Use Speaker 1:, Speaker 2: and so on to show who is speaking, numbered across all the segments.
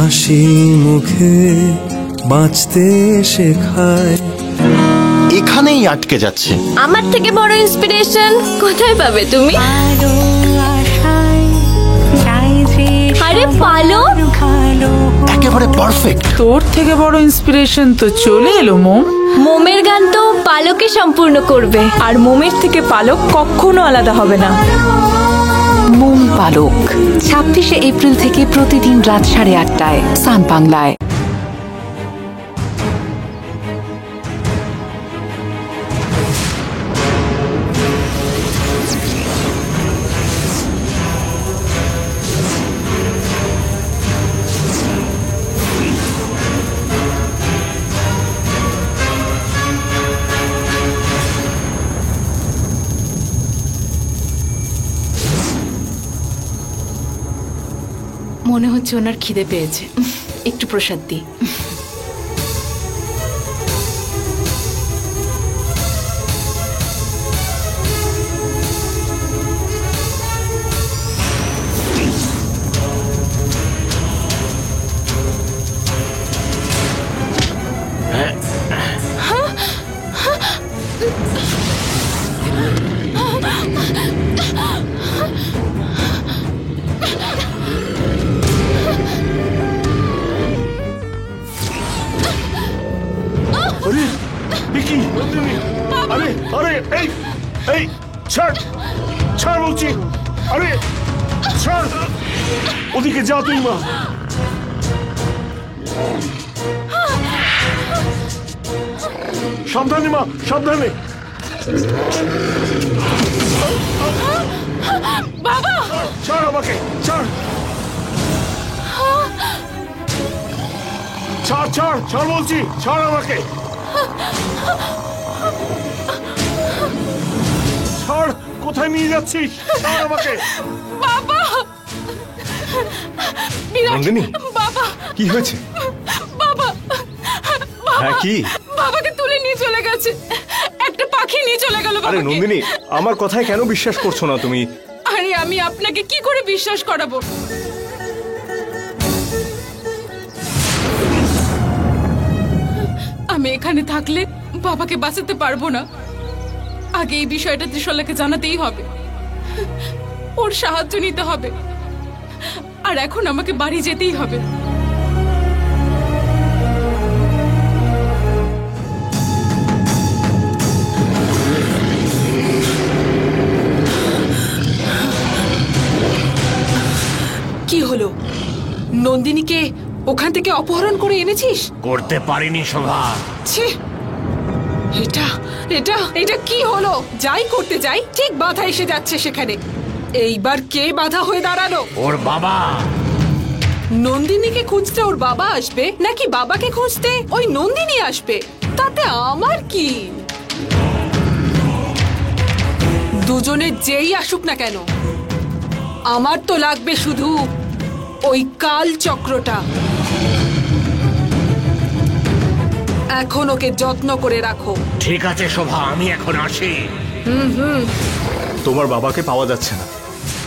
Speaker 1: হাসি মুখে বাঁচতে শেখায়।
Speaker 2: এখানেই আটকে যাচ্ছে।
Speaker 3: আমার থেকে বড় ইন্সপিরেশন কোথায় পাবে তুমি? আরে পালক,
Speaker 2: একেবারে পারফেক্ট।
Speaker 4: তোর থেকে বড় ইন্সপিরেশন তো চলে এলো মোম।
Speaker 3: মোমের গান তো পালকে সম্পূর্ণ করবে।
Speaker 4: আর মোমের থেকে পালক কখনো আলাদা হবে না।
Speaker 5: মোম পালক 26শে এপ্রিল থেকে প্রতিদিন রাত 8:30টায় সান বাংলায়।
Speaker 6: মনে হচ্ছে ওনার খিদে পেয়েছে, একটু প্রসাদ দিই।
Speaker 7: আরে আরে এই এই ছাড় ছাড় বলছি, আরে ছাড়, ওদিকে যা তুই। মা সাবধানে, মা সাবধানে।
Speaker 6: বাবা
Speaker 7: ছাড় আমাকে, ছাড় ছাড় ছাড় ছাড় বলছি, ছাড় আমাকে, ছাড়। কোথায় নিয়ে যাচ্ছিস? ছাড় আমাকে।
Speaker 6: বাবা
Speaker 8: নন্দিনী,
Speaker 6: বাবা
Speaker 8: কি হয়েছে?
Speaker 6: বাবা
Speaker 8: হ্যাঁ কি?
Speaker 6: বাবাকে তুলে নিয়ে চলে গেছে, একটা পাখি নিয়ে চলে গেল।
Speaker 8: আরে নন্দিনী, আমার কথায় কেন বিশ্বাস করছো না তুমি?
Speaker 6: আরে আমি আপনাকে কি করে বিশ্বাস করাবো? আমি এখানে থাকলে বাবাকে বাঁচাতে পারবো না। আগে এই বিষয়টা ত্রিশলাকে জানাতেই হবে, ওর সাহায্য নিতে হবে, আর এখন আমাকে বাড়ি যেতেই হবে। কি হলো? নন্দিনীকে ওখান থেকে অপহরণ করে এনেছিস?
Speaker 7: করতে পারিনি শোভা।
Speaker 6: ছি, এটা এটা এটা কি হলো? যাই করতে যাই ঠিক বাধা এসে যাচ্ছে সেখানে। এইবার কে বাধা হয়ে দাঁড়ালো?
Speaker 7: ওর বাবা।
Speaker 6: নন্দিনীকে খুঁজতে ওর বাবা আসবে নাকি বাবাকে খুঁজতে ওই নন্দিনী আসবে? তাতে আমার কি? দুজনে যেই আসুক না কেন, আমার তো লাগবে শুধু ওই কাল চক্রটা। এখন ওকে যত্ন করে রাখো।
Speaker 7: ঠিক আছে শোভা, আমি এখন আসি।
Speaker 8: তোমার বাবাকে পাওয়া যাচ্ছে না।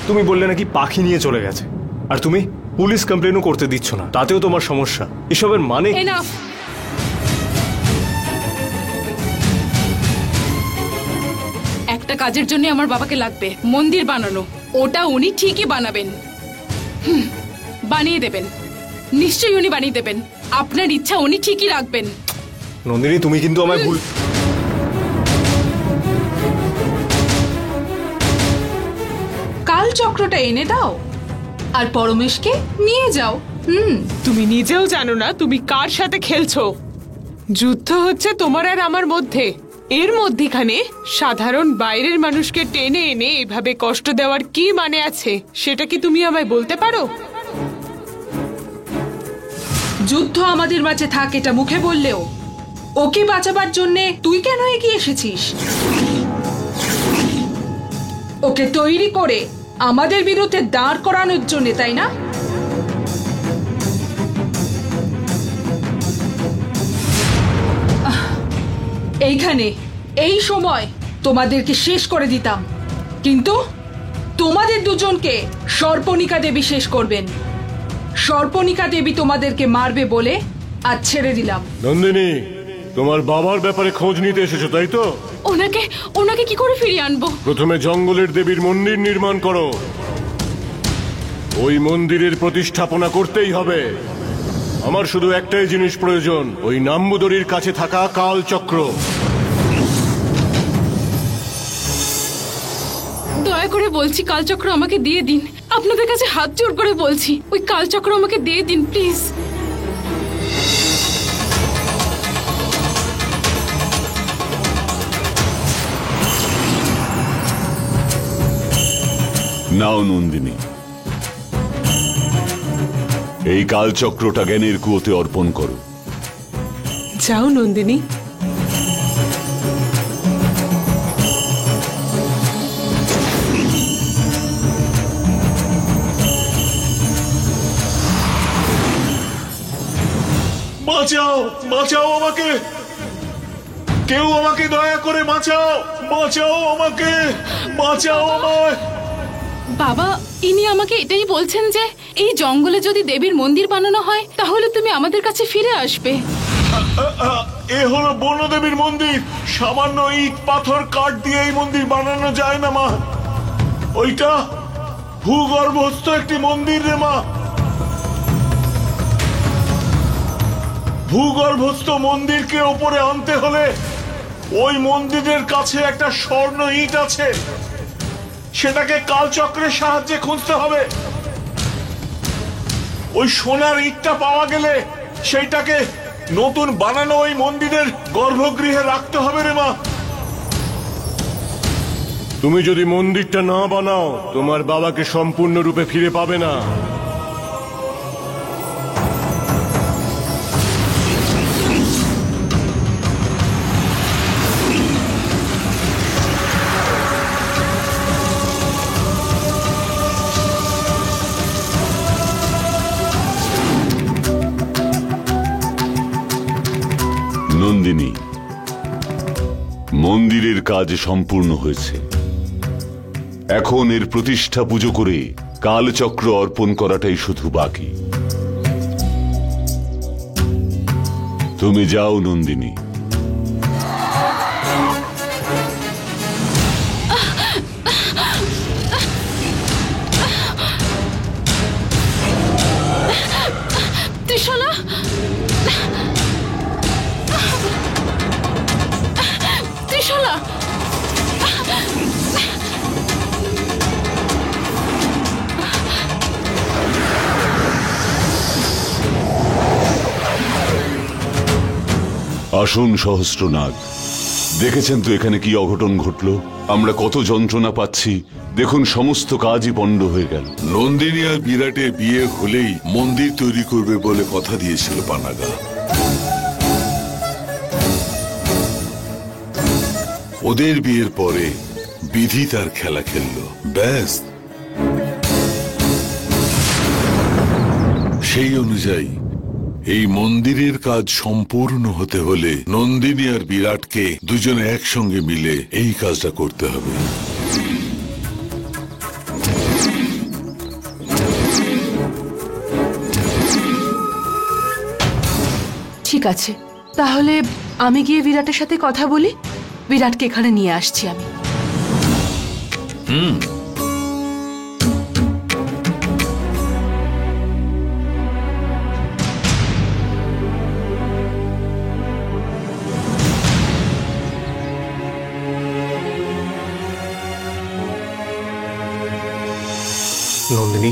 Speaker 8: তুমি বললে নাকি পাখি নিয়ে চলে গেছে, আর তুমি পুলিশ কমপ্লেনও করতে দিচ্ছ না, তাতেও তোমার সমস্যা। এসবের মানে?
Speaker 6: এনাফ। একটা কাজের জন্য আমার বাবাকে লাগবে, মন্দির বানানো। ওটা উনি ঠিকই বানাবেন, বানিয়ে দেবেন, নিশ্চয়ই উনি বানিয়ে দেবেন। আপনার ইচ্ছা উনি ঠিকই রাখবেন।
Speaker 8: নন্দিনী, তুমি কিন্তু আমায় ভুল।
Speaker 6: কাল চক্রটা এনে দাও আর পরমেশকে নিয়ে যাও।
Speaker 9: তুমি নিজেও জানো না তুমি কার সাথে খেলছো। যুদ্ধ হচ্ছে তোমার আর আমার মধ্যে। এর মধ্যখানে সাধারণ বাইরের মানুষকে টেনে এনে এভাবে কষ্ট দেওয়ার কি মানে আছে, সেটা কি তুমি আমায় বলতে পারো?
Speaker 6: যুদ্ধ আমাদের মাঝে থাক এটা মুখে বললেও ওকে বাঁচাবার জন্যে তুই কেন এগিয়ে এসেছিস? ওকে তৈরি করে আমাদের বিরুদ্ধে দাঁড় করানোর জন্য, তাই না? এইখানে এই সময় তোমাদেরকে শেষ করে দিতাম, কিন্তু তোমাদের দুজনকে সর্পণিকা দেবী শেষ করবেন।
Speaker 10: সর্পণিকা দেবী তোমাদেরকে মারবে বলে আজ ছেড়ে দিলাম।
Speaker 7: নন্দিনী, তোমার বাবার ব্যাপারে খোঁজ নিতে এসেছো তাই তো?
Speaker 6: ওনাকে ওনাকে কি করে ফিরিয়ে আনবো?
Speaker 7: প্রথমে জঙ্গলের দেবীর মন্দির নির্মাণ করো। ওই মন্দিরের প্রতিষ্ঠাপনা করতেই হবে। আমার শুধু একটাই জিনিস প্রয়োজন, ওই নাম্বুদরির কাছে থাকা কালচক্র।
Speaker 6: দয়া করে বলছি কালচক্র আমাকে দিয়ে দিন। আপনাদের কাছে হাত জোড় করে বলছি, ওই কালচক্র আমাকে দিয়ে দিন প্লিজ।
Speaker 11: নাও নন্দিনী, এই কালচক্রটা জ্ঞানের কুয়োতে অর্পণ করো।
Speaker 9: যাও নন্দিনী।
Speaker 7: বাঁচাও, বাঁচাও আমাকে, কেউ আমাকে দয়া করে বাঁচাও, বাঁচাও আমাকে, বাঁচাও আমায়।
Speaker 6: বাবা, ইনি আমাকে এটাই বলছেন যে এই জঙ্গলে যদি দেবীর মন্দির বানানো হয় তাহলে তুমি আমাদের কাছে ফিরে আসবে।
Speaker 7: এ হলো বনদেবীর মন্দির। সামান্য ইট পাথর কাঠ দিয়ে এই মন্দির বানানো যায় না মা। ওইটা ভূগর্ভস্থ একটি মন্দির রে মা। ভূগর্ভস্থ মন্দিরকে ওপরে আনতে হলে ওই মন্দিরের কাছে একটা স্বর্ণ ইট আছে, সেটাকে কালচক্রের সাহায্যে খুঁজতে হবে। ওই সোনার ইটটা পাওয়া গেলে সেইটাকে নতুন বানানো ওই মন্দিরের গর্ভগৃহে রাখতে হবে রে মা। তুমি যদি মন্দিরটা না বানাও তোমার বাবাকে সম্পূর্ণরূপে ফিরে পাবে না।
Speaker 11: নন্দিনী, মন্দিরের কাজ সম্পূর্ণ হয়েছে। এখন এর প্রতিষ্ঠা পুজো করে কালচক্র অর্পণ করাটাই শুধু বাকি। তুমি যাও নন্দিনী।
Speaker 6: ত্রিশলা, ত্রিশলা,
Speaker 11: আসুন সহস্রনাগ, দেখেছেন তো এখানে কি অঘটন ঘটল? আমরা কত যন্ত্রণা পাচ্ছি, দেখুন সমস্ত কাজই পণ্ড হয়ে গেল।
Speaker 12: নন্দিনী আর বিরাটের বিয়ে হলেই মন্দির তৈরি করবে বলে কথা দিয়েছিল পানাগা। ওদের বিয়ের পরে বিধি তার খেলা খেললো, ব্যাস। সেই অনুযায়ী এই মন্দিরের কাজ সম্পূর্ণ হতে হলে নন্দিনী আর বিরাটকে দুজনে একসঙ্গে মিলে এই কাজটা করতে হবে।
Speaker 10: ঠিক আছে, তাহলে আমি গিয়ে বিরাটের সাথে কথা বলি। বিরাটকে এখানে নিয়ে আসছি আমি।
Speaker 8: নন্দিনী,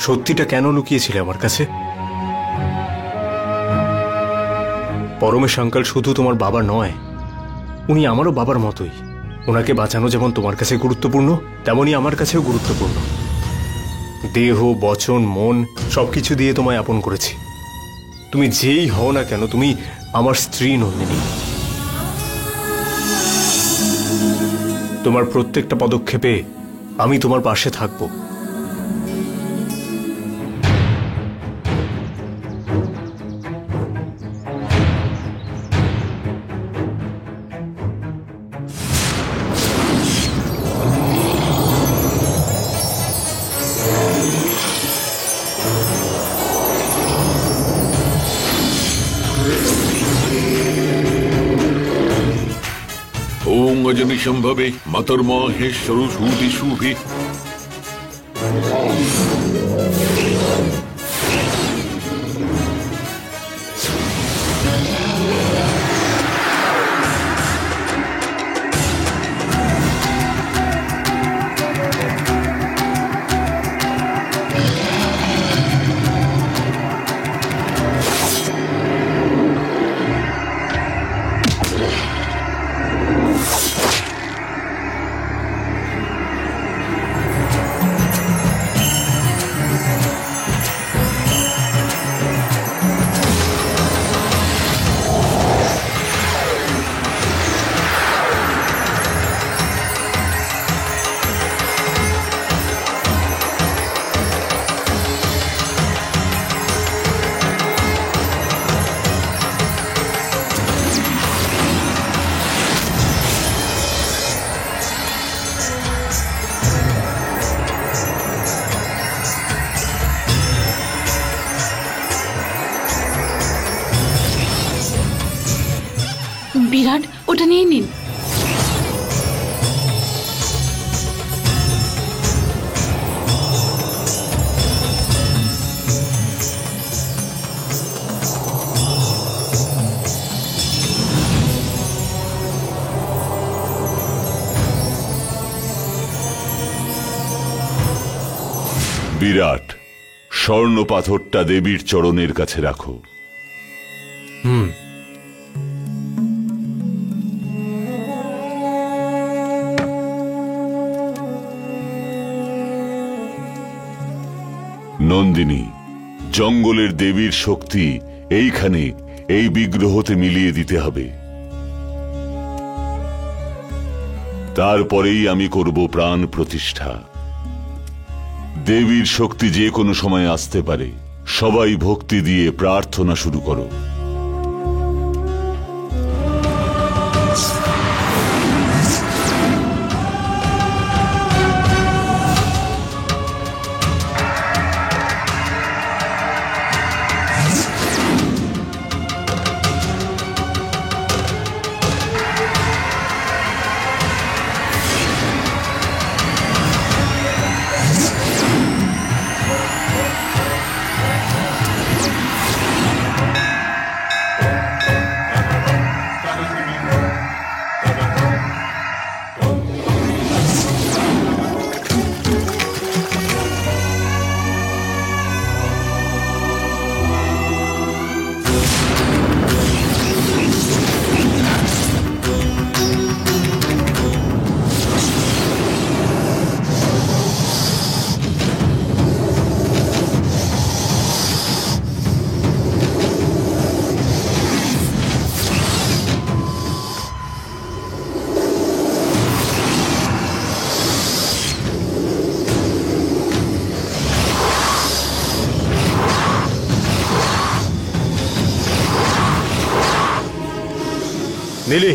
Speaker 8: সত্যিটা কেন লুকিয়েছিলে আমার কাছে? পরমেশ আঙ্কেল শুধু তোমার বাবা নয়, উনি আমারও বাবার মতোই। ওনাকে বাঁচানো যেমন তোমার কাছে গুরুত্বপূর্ণ, তেমনি আমার কাছেও গুরুত্বপূর্ণ। দেহ, বচন, মন সবকিছু দিয়ে তোমায় আপন করেছি। তুমি যেই হও না কেন, তুমি আমার স্ত্রী নন্দিনী। তোমার প্রত্যেকটা পদক্ষেপে আমি তোমার পাশে থাকব।
Speaker 12: সর্বকার্যাণি সম্ভবে মাতর্মহেশ্বর সুদি শুভি।
Speaker 10: বিরাট, ওটা নিয়ে নিন।
Speaker 11: বিরাট, স্বর্ণ পাথরটা দেবীর চরণের কাছে রাখো। নন্দিনী, জঙ্গলের দেবীর শক্তি এইখানে এই বিগ্রহতে মিলিয়ে দিতে হবে। তারপরেই আমি করব প্রাণ প্রতিষ্ঠা। দেবীর শক্তি যে কোনো সময় আসতে পারে। সবাই ভক্তি দিয়ে প্রার্থনা শুরু করো।
Speaker 8: নীলি,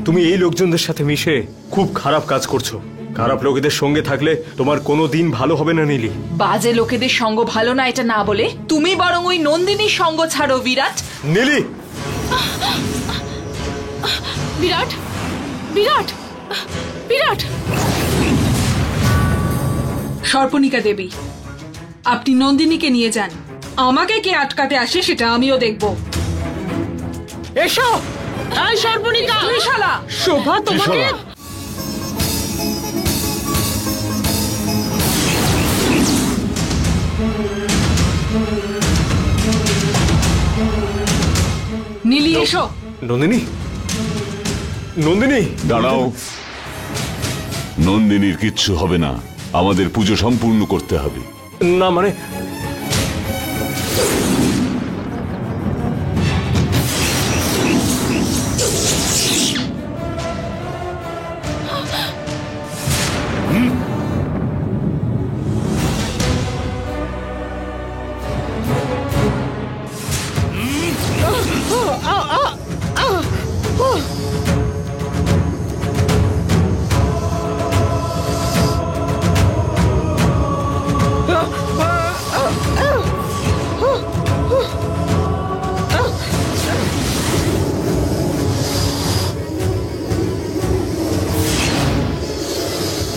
Speaker 8: তুমি এই লোকজনদের সাথে মিশে খুব খারাপ কাজ করছো। খারাপ লোকেদের সঙ্গে থাকলে তোমার কোনো দিন ভালো হবে না নীলি।
Speaker 4: বাজে লোকেদের সঙ্গ ভালো না এটা না বলে তুমি বরং ওই নন্দিনীর সঙ্গ ছাড়ো বিরাট।
Speaker 8: নীলি,
Speaker 6: বিরাট, বিরাট, বিরাট।
Speaker 10: সর্পণিকা দেবী, আপনি নন্দিনীকে নিয়ে যান। আমাকে কে আটকাতে আসে সেটা আমিও দেখব।
Speaker 9: এসো, এই সর্বনিকা,
Speaker 10: শালা
Speaker 9: শোভা তোমাকে।
Speaker 10: নীলি এসো।
Speaker 8: নন্দিনী, নন্দিনী,
Speaker 11: দাঁড়াও। নন্দিনীর কিচ্ছু হবে না। আমাদের পুজো সম্পূর্ণ করতে হবে।
Speaker 8: না মানে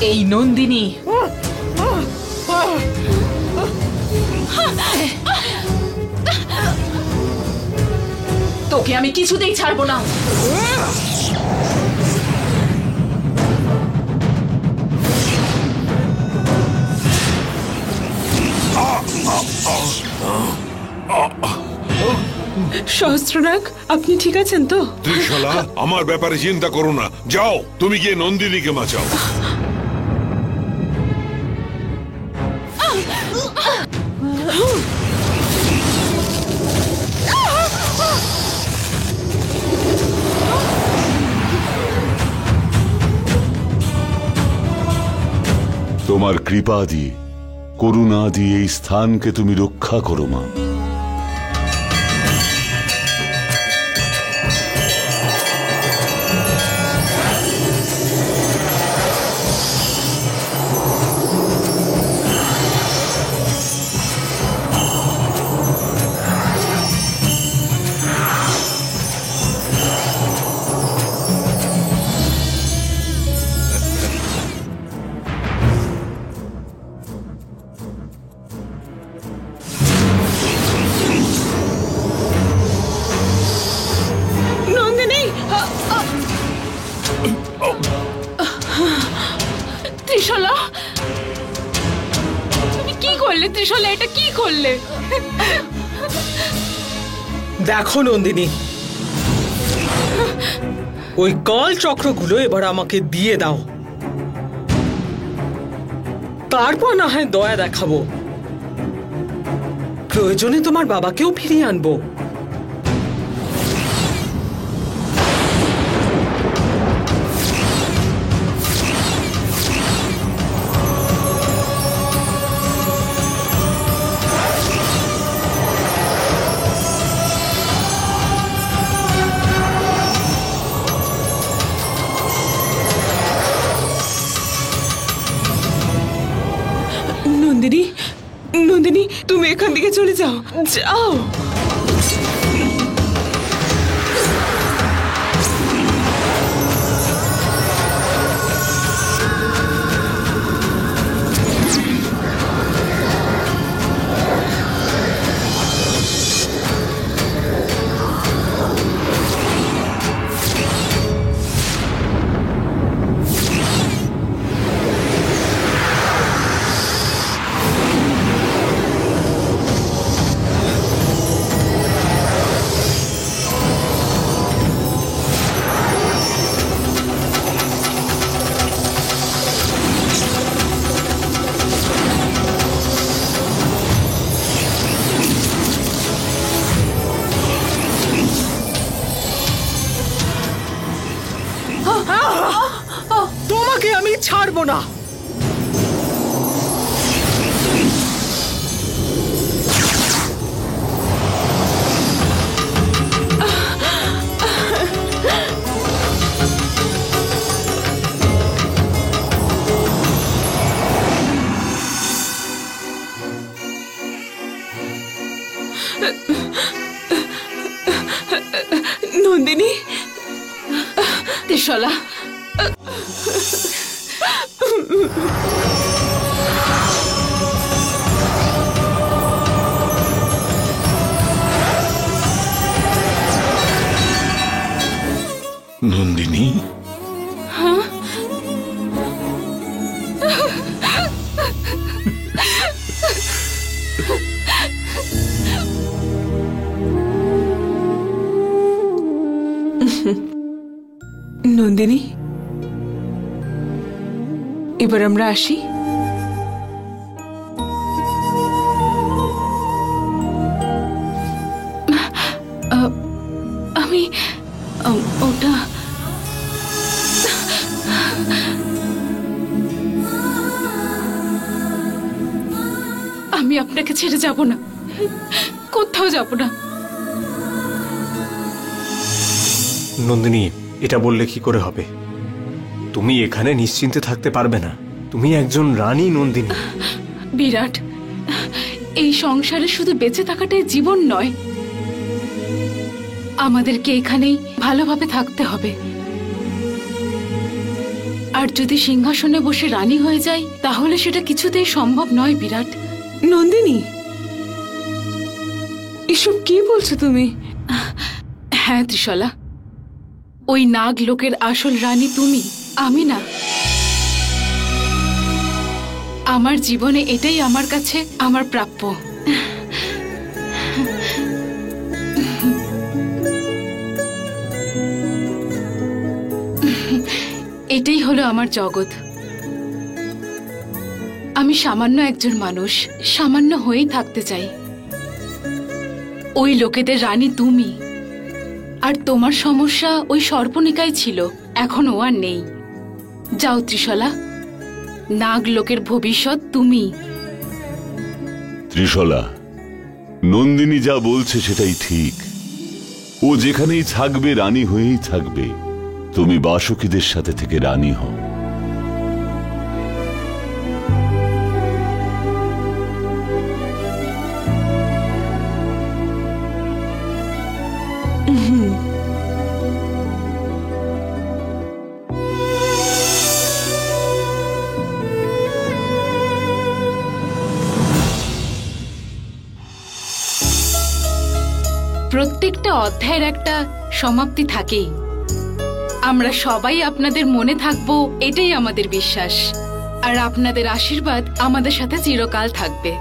Speaker 4: এই নন্দিনী তোকে আমি কিছুতেই ছাড়বো না।
Speaker 9: সহস্রনাগ, আপনি ঠিক আছেন তো?
Speaker 12: ত্রিশালা, আমার ব্যাপারে চিন্তা করো না, যাও তুমি গিয়ে নন্দিনীকে বাঁচাও।
Speaker 11: তোমার কৃপা দিয়ে, করুণা দিয়ে এই স্থানকে তুমি রক্ষা করো মা।
Speaker 6: ত্রিশালা, তুমি কি করলে? ত্রিশালা, এটা কি করলে?
Speaker 13: দেখো নন্দিনী, ওই কল চক্রগুলো এবার আমাকে দিয়ে দাও, তারপর না হয় দয়া দেখাবো, প্রয়োজনে তোমার বাবাকেও ফিরিয়ে আনবো। নন্দিনী, নন্দিনী, তুমি এখান থেকে চলে যাও, যাও। তোমাকে আমি ছাড়বো না। নন্দিনী,
Speaker 6: ত্রিশালা,
Speaker 12: নন্দিনী,
Speaker 9: নন্দিনী, এবার আমরা আসি।
Speaker 6: আমি ওটা আমি আপনাকে ছেড়ে যাব না, কোথাও যাব না।
Speaker 8: নন্দিনী, এটা বললে কি করে হবে? তুমি এখানে নিশ্চিন্তে থাকতে পারবে না। তুমি একজন রানী নন্দিনী।
Speaker 6: বিরাট, এই সংসারে শুধু বেঁচে থাকাটাই জীবন নয়, আমাদেরকে এখানেই ভালোভাবে থাকতে হবে। আর যদি সিংহাসনে বসে রানী হয়ে যাই তাহলে সেটা কিছুতেই সম্ভব নয় বিরাট।
Speaker 13: নন্দিনী, এসব কি বলছো তুমি?
Speaker 6: হ্যাঁ ত্রিশলা, ওই নাগ লোকের আসল রানী তুমি, আমি না। আমার জীবনে এটাই আমার কাছে আমার প্রাপ্য। এটাই হলো আমার জগৎ। আমি সামান্য একজন মানুষ, সামান্য হয়েই থাকতে চাই। ওই লোকেদের রানী তুমি, আর তোমার সমস্যা ওই সর্পনিকাই ছিল, এখন ও আর নেই। যাও ত্রিশলা, নাগ লোকের ভবিষ্যৎ তুমি।
Speaker 11: ত্রিশলা, নন্দিনী যা বলছে সেটাই ঠিক। ও যেখানেই থাকবে রানী হয়েই থাকবে। তুমি বাসুকীদের সাথে থেকে রানী হও।
Speaker 6: প্রত্যেকটা অধ্যায়ের একটা সমাপ্তি থাকেই। আমরা সবাই আপনাদের মনে থাকবো, এটাই আমাদের বিশ্বাস। আর আপনাদের আশীর্বাদ আমাদের সাথে চিরকাল থাকবে।